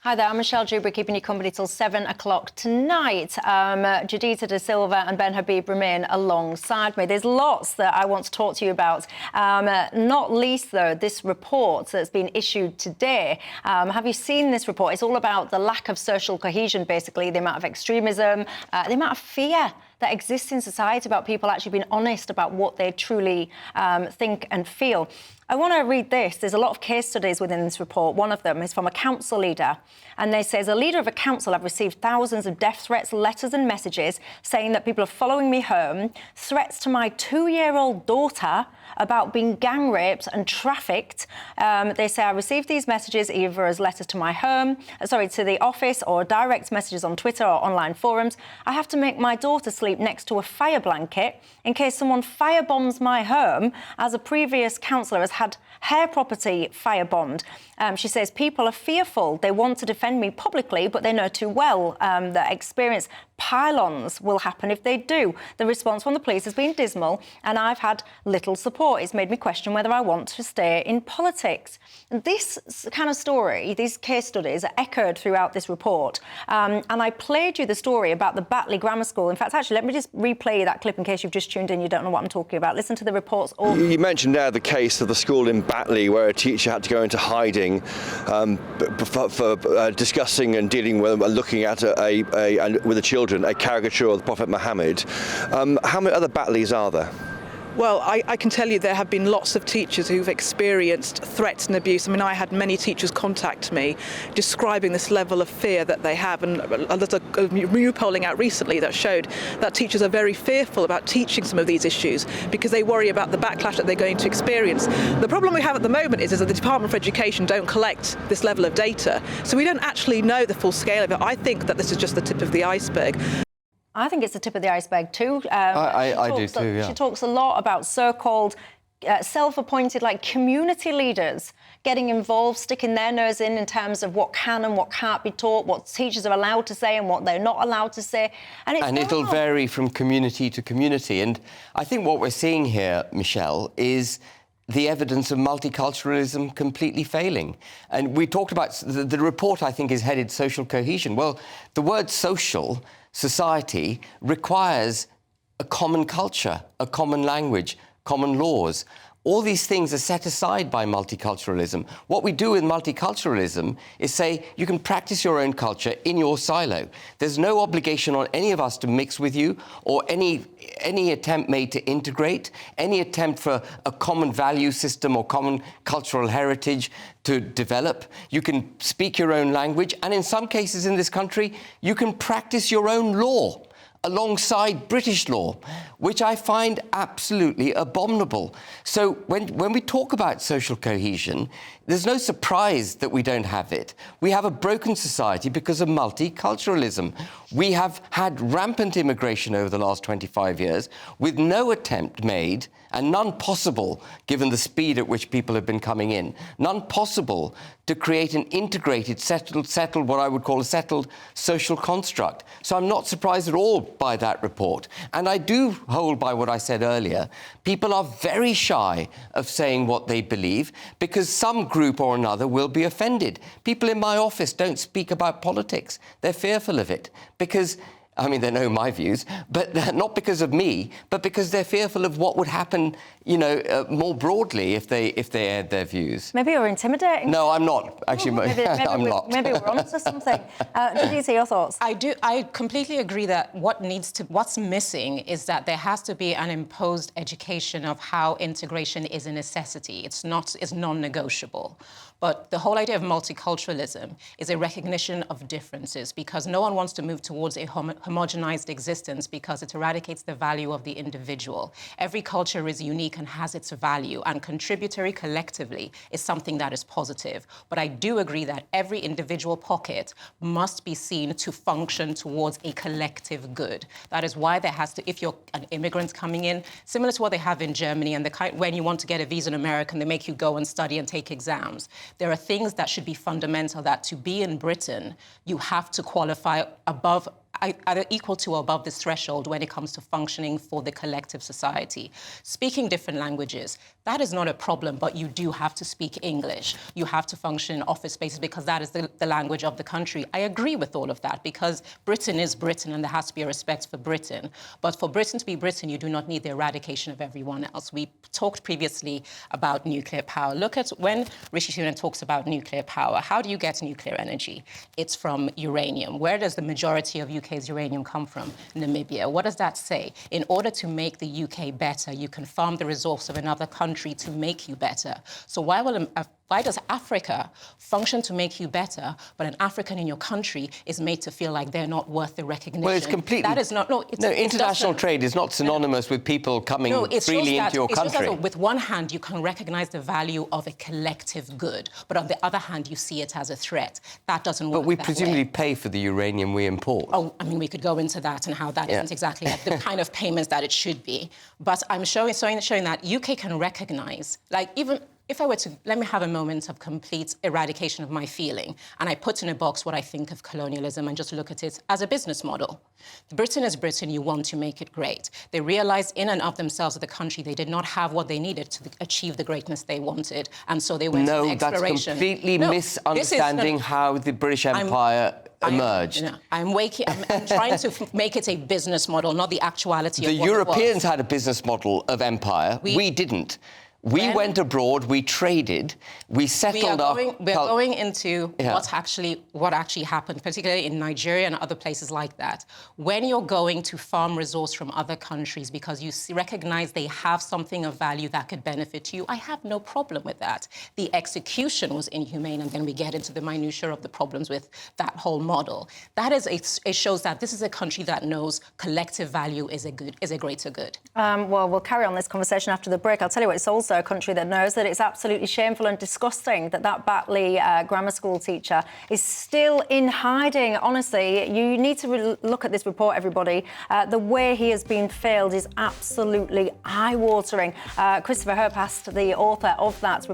Hi there, I'm Michelle Dewberry, keeping you company till 7 o'clock tonight. Judita De Silva and Ben Habib remain alongside me. There's lots that I want to talk to you about, not least, though, this report that's been issued today. Have you seen this report? It's all about the lack of social cohesion, basically, the amount of extremism, the amount of fear that exists in society about people actually being honest about what they truly think and feel. I want to read this. There's a lot of case studies within this report. One of them is from a council leader, and they say, as a leader of a council, I've received thousands of death threats, letters and messages saying that people are following me home, threats to my 2-year-old daughter about being gang raped and trafficked. They say I received these messages either as letters to my home, to the office, or direct messages on Twitter or online forums. I have to make my daughter sleep next to a fire blanket in case someone firebombs my home, as a previous councillor has had her property firebombed. She says people are fearful. They want to defend me publicly, but they know too well that experience pylons will happen if they do. The response from the police has been dismal, and I've had little support. It's made me question whether I want to stay in politics. This kind of story, these case studies, are echoed throughout this report. And I played you the story about the Batley Grammar School. In fact, actually, let me just replay that clip in case you've just tuned in, you don't know what I'm talking about. Listen to the report's all. You mentioned now the case of the school in Batley where a teacher had to go into hiding for discussing and dealing with, looking at with the children, a caricature of the Prophet Muhammad. How many other Batleys are there? Well, I can tell you there have been lots of teachers who've experienced threats and abuse. I mean, I had many teachers contact me describing this level of fear that they have. And there's a new polling out recently that showed that teachers are very fearful about teaching some of these issues because they worry about the backlash that they're going to experience. The problem we have at the moment is that the Department for Education don't collect this level of data. So we don't actually know the full scale of it. I think that this is just the tip of the iceberg. I think it's the tip of the iceberg too. I do too, yeah. She talks a lot about so-called self-appointed community leaders getting involved, sticking their nose in terms of what can and what can't be taught, what teachers are allowed to say and what they're not allowed to say. And it'll vary from community to community. And I think what we're seeing here, Michelle, is the evidence of multiculturalism completely failing. And we talked about the report, I think, is headed social cohesion. Well, the word social, society, requires a common culture, a common language, common laws. All these things are set aside by multiculturalism. What we do with multiculturalism is say you can practice your own culture in your silo. There's no obligation on any of us to mix with you, or any attempt made to integrate, any attempt for a common value system or common cultural heritage to develop. You can speak your own language, and in some cases in this country, you can practice your own law alongside British law, which I find absolutely abominable. So when we talk about social cohesion, there's no surprise that we don't have it. We have a broken society because of multiculturalism. We have had rampant immigration over the last 25 years with no attempt made, and none possible, given the speed at which people have been coming in, none possible to create an integrated, settled, what I would call a settled social construct. So I'm not surprised at all by that report. And I do hold by what I said earlier. People are very shy of saying what they believe because some group or another will be offended. People in my office don't speak about politics. They're fearful of it because, I mean, they know my views, but not because of me, but because they're fearful of what would happen, more broadly if they aired their views. Maybe you're intimidating. No, I'm not. Actually, I'm not. Maybe we're onto something. Did you see your thoughts? I completely agree that what's missing is that there has to be an imposed education of how integration is a necessity. It's non-negotiable. But the whole idea of multiculturalism is a recognition of differences, because no one wants to move towards a homogenized existence because it eradicates the value of the individual. Every culture is unique and has its value, and contributory collectively is something that is positive. But I do agree that every individual pocket must be seen to function towards a collective good. That is why there has to, if you're an immigrant coming in, similar to what they have in Germany, and when you want to get a visa in America, and they make you go and study and take exams. There are things that should be fundamental, that to be in Britain, you have to qualify above either equal to or above this threshold when it comes to functioning for the collective society. Speaking different languages, that is not a problem, but you do have to speak English. You have to function in office spaces because that is the language of the country. I agree with all of that because Britain is Britain and there has to be a respect for Britain. But for Britain to be Britain, you do not need the eradication of everyone else. We talked previously about nuclear power. Look at when Rishi Sunak talks about nuclear power. How do you get nuclear energy? It's from uranium. Where does the majority of UK's uranium come from? Namibia. What does that say? In order to make the UK better, you can farm the resource of another country to make you better. So why does Africa function to make you better, but an African in your country is made to feel like they're not worth the recognition? Well, it's completely... That is not... international trade is not synonymous with people coming freely into your country. With one hand, you can recognize the value of a collective good, but on the other hand, you see it as a threat. That doesn't work. But we presumably pay for the uranium we import. Oh, I mean, we could go into that and how that isn't exactly the kind of payments that it should be. But I'm showing that UK can recognize, like, even if I were to, let me have a moment of complete eradication of my feeling, and I put in a box what I think of colonialism and just look at it as a business model. Britain is Britain, you want to make it great. They realized in and of themselves as a country they did not have what they needed to achieve the greatness they wanted, and so they went to exploration. That's completely misunderstanding how the British Empire emerged. I'm trying to make it a business model, not the actuality of what Europeans had a business model of empire. We didn't. We went abroad, we traded, we settled our... We're going into what actually happened, particularly in Nigeria and other places like that. When you're going to farm resource from other countries because you recognize they have something of value that could benefit you, I have no problem with that. The execution was inhumane, and then we get into the minutiae of the problems with that whole model. That is, it shows that this is a country that knows collective value is a greater good. Well, we'll carry on this conversation after the break. I'll tell you what, it's also a country that knows that it's absolutely shameful and disgusting that Batley grammar school teacher is still in hiding. Honestly, you need to look at this report, everybody. The way he has been failed is absolutely eye-watering. Christopher Herp asked the author of that report